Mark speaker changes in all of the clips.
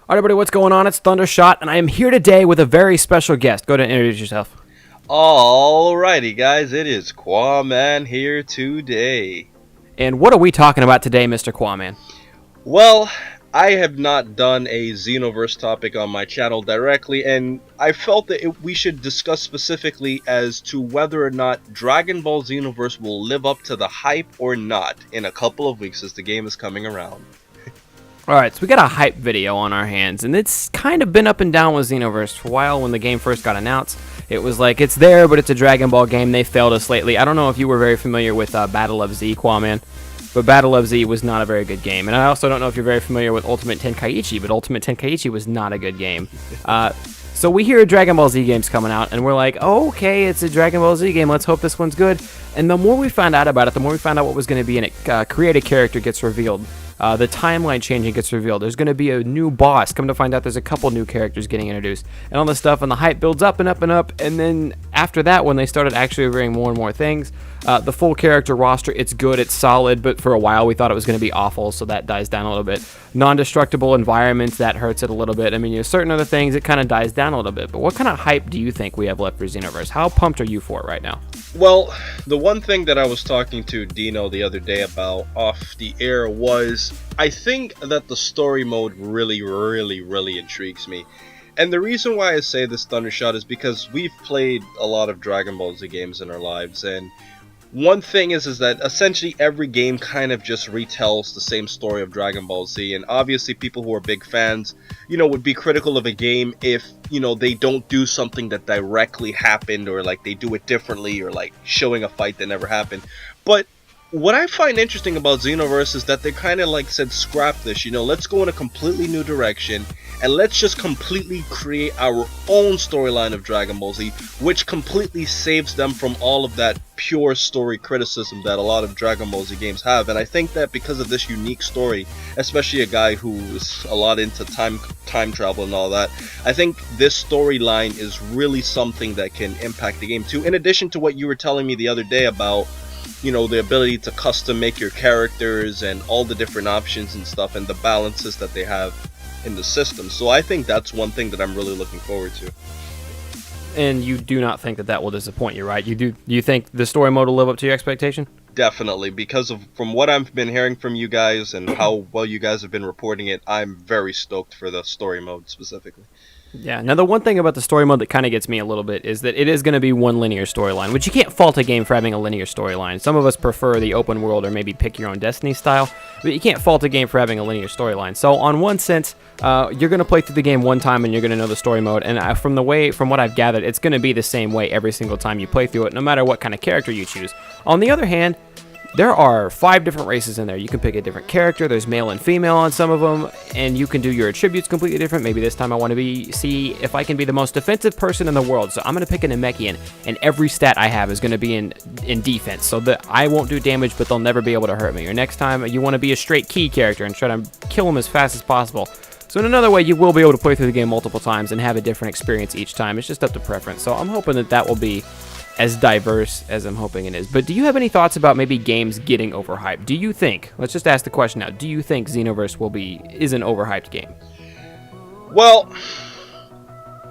Speaker 1: All right, everybody, what's going on? It's Thundershot, and I am here today with a very special guest. Go ahead and introduce yourself.
Speaker 2: Alrighty, guys, it is Quaman here today.
Speaker 1: And what are we talking about today, Mr. Quaman?
Speaker 2: Well, I have not done a Xenoverse topic on my channel directly, and I felt that we should discuss specifically as to whether or not Dragon Ball Xenoverse will live up to the hype or not in a couple of weeks as the game is coming around.
Speaker 1: All right, so we got a hype video on our hands, and it's kind of been up and down with Xenoverse for a while. When the game first got announced, it was like, it's there, but it's a Dragon Ball game. They failed us lately. I don't know if you were very familiar with Battle of Z, Quaman, but Battle of Z was not a very good game. And I also don't know if you're very familiar with Ultimate Tenkaichi, but Ultimate Tenkaichi was not a good game. So we hear Dragon Ball Z game's coming out, and we're like, oh, okay, it's a Dragon Ball Z game. Let's hope this one's good. And the more we found out about it, the more we found out what was going to be in it. Create a character gets revealed. The timeline changing gets revealed. There's going to be a new boss. Come to find out there's a couple new characters getting introduced. And all this stuff, and the hype builds up and up and up. And then after that, when they started actually revealing more and more things, the full character roster, it's good, it's solid, but for a while we thought it was going to be awful, so that dies down a little bit. Non-destructible environments, that hurts it a little bit. I mean, certain other things, it kind of dies down a little bit. But what kind of hype do you think we have left for Xenoverse? How pumped are you for it right now?
Speaker 2: Well, the one thing that I was talking to Dino the other day about off the air was, I think that the story mode really intrigues me. And the reason why I say this, Thundershot, is because we've played a lot of Dragon Ball Z games in our lives, and one thing is that essentially every game kind of just retells the same story of Dragon Ball Z, and obviously people who are big fans, would be critical of a game if, they don't do something that directly happened, or like they do it differently, or like showing a fight that never happened. But what I find interesting about Xenoverse is that they kind of like said, scrap this, let's go in a completely new direction, and let's just completely create our own storyline of Dragon Ball Z, which completely saves them from all of that pure story criticism that a lot of Dragon Ball Z games have. And I think that because of this unique story, especially a guy who is a lot into time travel and all that, I think this storyline is really something that can impact the game too, in addition to what you were telling me the other day about the ability to custom make your characters and all the different options and stuff, and the balances that they have in the system. So I think that's one thing that I'm really looking forward to.
Speaker 1: And you do not think that will disappoint you, right? You think the story mode will live up to your expectation?
Speaker 2: Definitely, because from what I've been hearing from you guys and how well you guys have been reporting it, I'm very stoked for the story mode specifically.
Speaker 1: Yeah, now the one thing about the story mode that kind of gets me a little bit is that it is going to be one linear storyline, which you can't fault a game for having a linear storyline. Some of us prefer the open world or maybe pick your own destiny style, but you can't fault a game for having a linear storyline. So on one sense, you're going to play through the game one time and you're going to know the story mode, and from what I've gathered, it's going to be the same way every single time you play through it, no matter what kind of character you choose. On the other hand, there are 5 different races in there. You can pick a different character. There's male and female on some of them, and you can do your attributes completely different. Maybe this time I want to see if I can be the most defensive person in the world. So I'm going to pick a Namekian, and every stat I have is going to be in defense, so that I won't do damage, but they'll never be able to hurt me. Or next time you want to be a straight key character and try to kill them as fast as possible. So in another way, you will be able to play through the game multiple times and have a different experience each time. It's just up to preference. So I'm hoping that will be as diverse as I'm hoping it is. But do you have any thoughts about maybe games getting overhyped? Do you think, let's just ask the question now, do you think Xenoverse is an overhyped game?
Speaker 2: Well,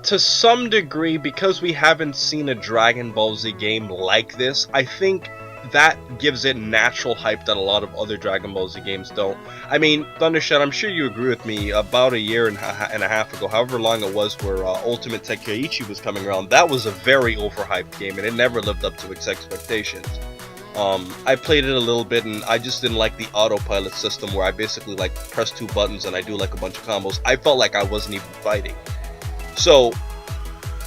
Speaker 2: to some degree, because we haven't seen a Dragon Ball Z game like this, I think that gives it natural hype that a lot of other Dragon Ball Z games don't. I mean, Thundershot, I'm sure you agree with me, about a year and a half ago, however long it was, where Ultimate Tenkaichi was coming around, that was a very overhyped game, and it never lived up to its expectations. I played it a little bit, and I just didn't like the autopilot system, where I basically like press 2 buttons and I do like a bunch of combos. I felt like I wasn't even fighting. So,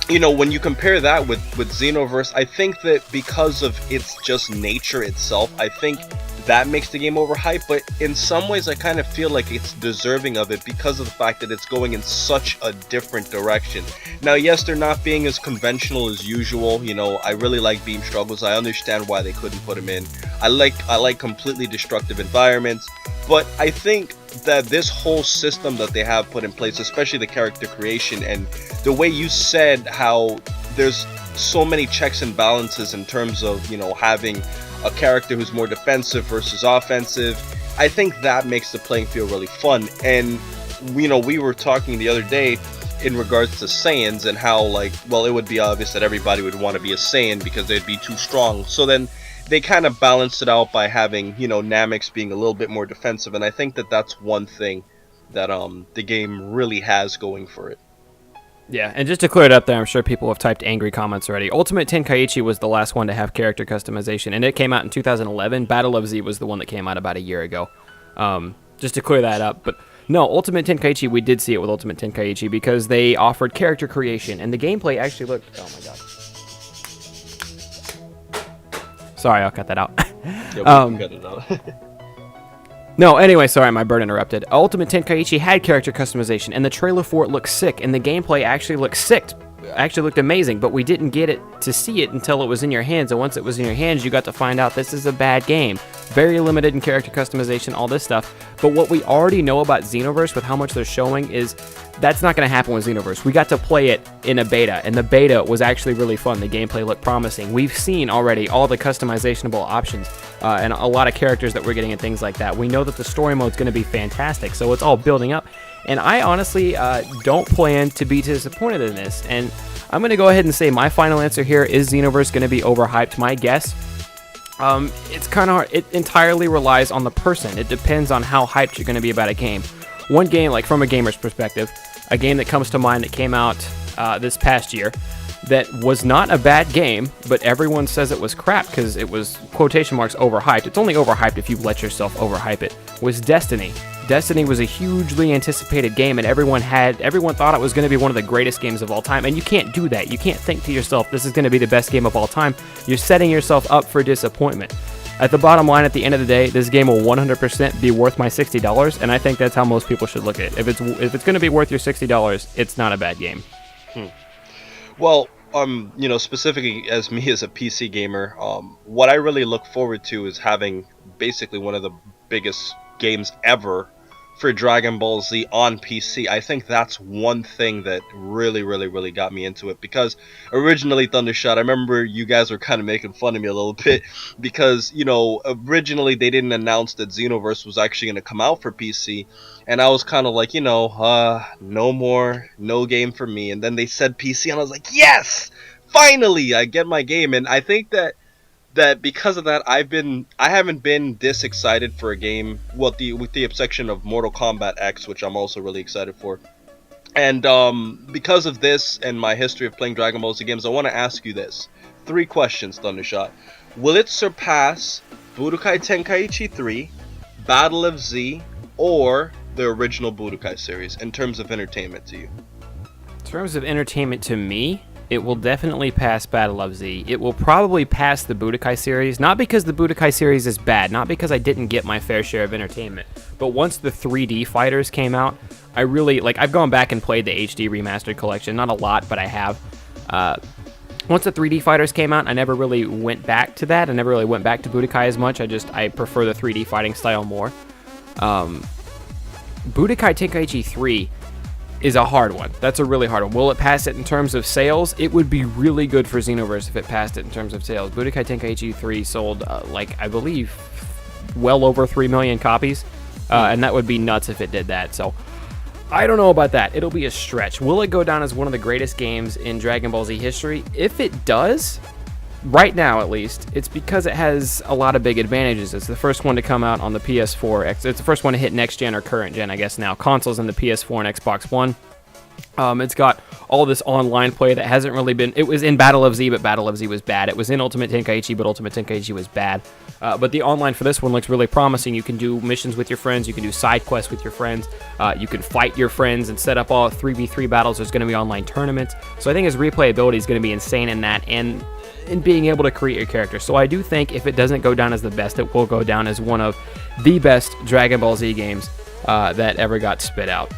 Speaker 2: when you compare that with Xenoverse, I think that because of its just nature itself, I think that makes the game overhyped, but in some ways I kind of feel like it's deserving of it because of the fact that it's going in such a different direction. Now, yes, they're not being as conventional as usual. I really like beam struggles. I understand why they couldn't put them in. I like completely destructive environments, but I think that this whole system that they have put in place, especially the character creation and the way you said how there's so many checks and balances in terms of, having a character who's more defensive versus offensive, I think that makes the playing field really fun. And we were talking the other day in regards to Saiyans and how, like, well, it would be obvious that everybody would want to be a Saiyan because they'd be too strong. So then they kind of balanced it out by having, Namex being a little bit more defensive, and I think that that's one thing that the game really has going for it.
Speaker 1: Yeah, and just to clear it up there, I'm sure people have typed angry comments already. Ultimate Tenkaichi was the last one to have character customization, and it came out in 2011. Battle of Z was the one that came out about a year ago. Just to clear that up. But no, Ultimate Tenkaichi, we did see it with Ultimate Tenkaichi because they offered character creation, and the gameplay actually looked... Oh, my God. Sorry, I'll cut that out.
Speaker 2: Yeah, we can cut it out.
Speaker 1: No, anyway, sorry, my bird interrupted. Ultimate Tenkaichi had character customization, and the trailer for it looked sick, and the gameplay actually looked sick. Actually looked amazing, but we didn't get it to see it until it was in your hands, and once it was in your hands, you got to find out this is a bad game. Very limited in character customization, all this stuff. But what we already know about Xenoverse with how much they're showing is that's not going to happen with Xenoverse. We got to play it in a beta, and the beta was actually really fun. The gameplay looked promising. We've seen already all the customizationable options and a lot of characters that we're getting and things like that. We know that the story mode's going to be fantastic, so it's all building up. And I honestly don't plan to be disappointed in this. And I'm going to go ahead and say my final answer here is Xenoverse going to be overhyped. My guess, it's kind of hard. It entirely relies on the person. It depends on how hyped you're going to be about a game. One game, like from a gamer's perspective, a game that comes to mind that came out this past year that was not a bad game, but everyone says it was crap because it was, quotation marks, overhyped. It's only overhyped if you let yourself overhype it, was Destiny. Destiny was a hugely anticipated game, and everyone thought it was going to be one of the greatest games of all time, and you can't do that. You can't think to yourself, this is going to be the best game of all time. You're setting yourself up for disappointment. At the bottom line, at the end of the day, this game will 100% be worth my $60, and I think that's how most people should look at it. If it's going to be worth your $60, it's not a bad game.
Speaker 2: Well, specifically as me as a PC gamer, what I really look forward to is having basically one of the biggest games ever for Dragon Ball Z on PC. I think that's one thing that really, really, really got me into it, because originally Thundershot, I remember you guys were kind of making fun of me a little bit because, originally they didn't announce that Xenoverse was actually going to come out for PC, and I was kind of like, no game for me, and then they said PC, and I was like, yes! Finally, I get my game, and I think that because of that, I haven't been this excited for a game, with the exception of Mortal Kombat X, which I'm also really excited for. And because of this and my history of playing Dragon Ball Z games, I want to ask you this. 3 questions, Thundershot. Will it surpass Budokai Tenkaichi 3, Battle of Z, or the original Budokai series in terms of entertainment to you?
Speaker 1: In terms of entertainment to me, it will definitely pass Battle of Z. It will probably pass the Budokai series, not because the Budokai series is bad, not because I didn't get my fair share of entertainment, but once the 3D fighters came out, I really, I've gone back and played the HD Remastered Collection, not a lot, but I have. Once the 3D fighters came out, I never really went back to that. I never really went back to Budokai as much. I prefer the 3D fighting style more. Budokai Tenkaichi 3 is a hard one. That's a really hard one. Will it pass it in terms of sales? It would be really good for Xenoverse if it passed it in terms of sales. Budokai Tenkaichi 3 sold, I believe, well over 3 million copies, and that would be nuts if it did that. So I don't know about that. It'll be a stretch. Will it go down as one of the greatest games in Dragon Ball Z history? If it does, right now at least, it's because it has a lot of big advantages. It's the first one to come out on the PS4. It's the first one to hit next gen or current gen, I guess now. Consoles in the PS4 and Xbox One. It's got all this online play that hasn't really been... It was in Battle of Z, but Battle of Z was bad. It was in Ultimate Tenkaichi, but Ultimate Tenkaichi was bad. But the online for this one looks really promising. You can do missions with your friends. You can do side quests with your friends. You can fight your friends and set up all 3v3 battles. There's going to be online tournaments. So I think his replayability is going to be insane in that, and in being able to create your character. So I do think if it doesn't go down as the best, it will go down as one of the best Dragon Ball Z games that ever got spit out.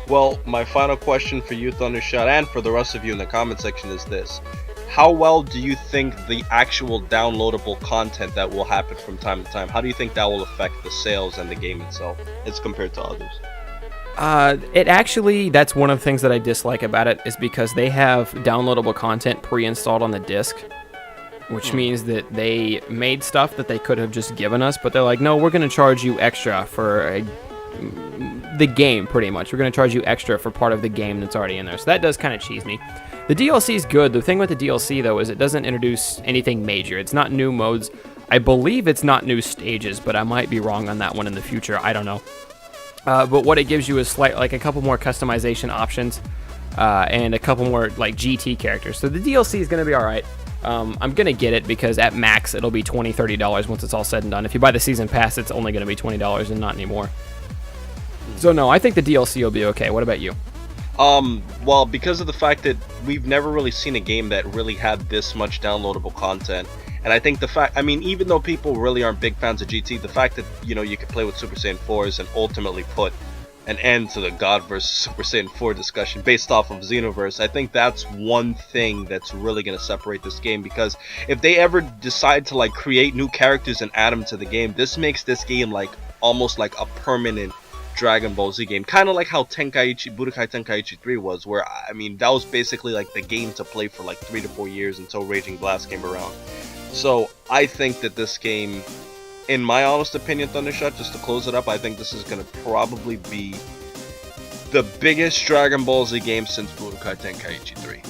Speaker 2: Well, my final question for you, Thundershot, and for the rest of you in the comment section is this. How well do you think the actual downloadable content that will happen from time to time, how do you think that will affect the sales and the game itself as compared to others?
Speaker 1: It actually, that's one of the things that I dislike about it, is because they have downloadable content pre-installed on the disc, which means that they made stuff that they could have just given us, but they're like, no, we're going to charge you extra for the game, pretty much. We're going to charge you extra for part of the game that's already in there. So that does kind of cheese me. The DLC is good. The thing with the DLC, though, is it doesn't introduce anything major. It's not new modes. I believe it's not new stages, but I might be wrong on that one in the future. I don't know. But what it gives you is like a couple more customization options and a couple more like GT characters. So the DLC is going to be all right. I'm going to get it because at max it'll be $20, $30 once it's all said and done. If you buy the season pass, it's only going to be $20 and not anymore. So no, I think the DLC will be okay. What about you?
Speaker 2: Well, because of the fact that we've never really seen a game that really had this much downloadable content, and I think even though people really aren't big fans of GT, the fact that, you can play with Super Saiyan 4s and ultimately put an end to the God versus Super Saiyan 4 discussion based off of Xenoverse, I think that's one thing that's really going to separate this game, because if they ever decide to create new characters and add them to the game, this makes this game almost like a permanent Dragon Ball Z game, kind of like how Budokai Tenkaichi 3 was, where that was basically the game to play for 3 to 4 years until Raging Blast came around. So I think that this game, in my honest opinion, Thundershot, just to close it up, I think this is going to probably be the biggest Dragon Ball Z game since Budokai Tenkaichi 3.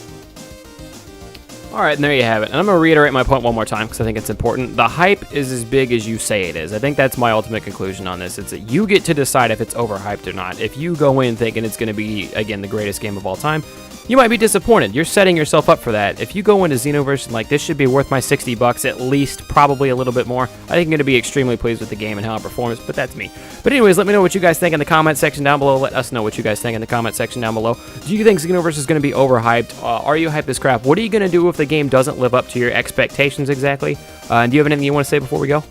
Speaker 1: Alright, and there you have it. And I'm going to reiterate my point one more time because I think it's important. The hype is as big as you say it is. I think that's my ultimate conclusion on this. It's that you get to decide if it's overhyped or not. If you go in thinking it's going to be, again, the greatest game of all time, you might be disappointed. You're setting yourself up for that. If you go into Xenoverse and this should be worth my $60 at least, probably a little bit more, I think I'm going to be extremely pleased with the game and how it performs, but that's me. But anyways, let me know what you guys think in the comment section down below. Let us know what you guys think in the comment section down below. Do you think Xenoverse is going to be overhyped? Are you hyped as crap? What are you going to do if the game doesn't live up to your expectations exactly? And do you have anything you want to say before we go?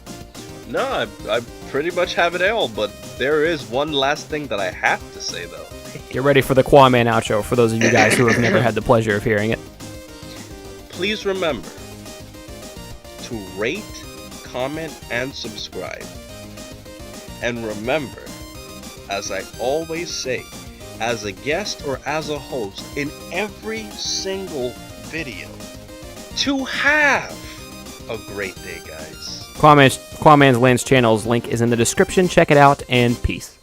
Speaker 2: No, I pretty much have it all, but there is one last thing that I have to say, though.
Speaker 1: Get ready for the Quaman outro for those of you guys who have never had the pleasure of hearing it.
Speaker 2: Please remember to rate, comment, and subscribe. And remember, as I always say, as a guest or as a host in every single video, to have a great day, guys.
Speaker 1: Quaman's Lance channel's link is in the description. Check it out, and peace.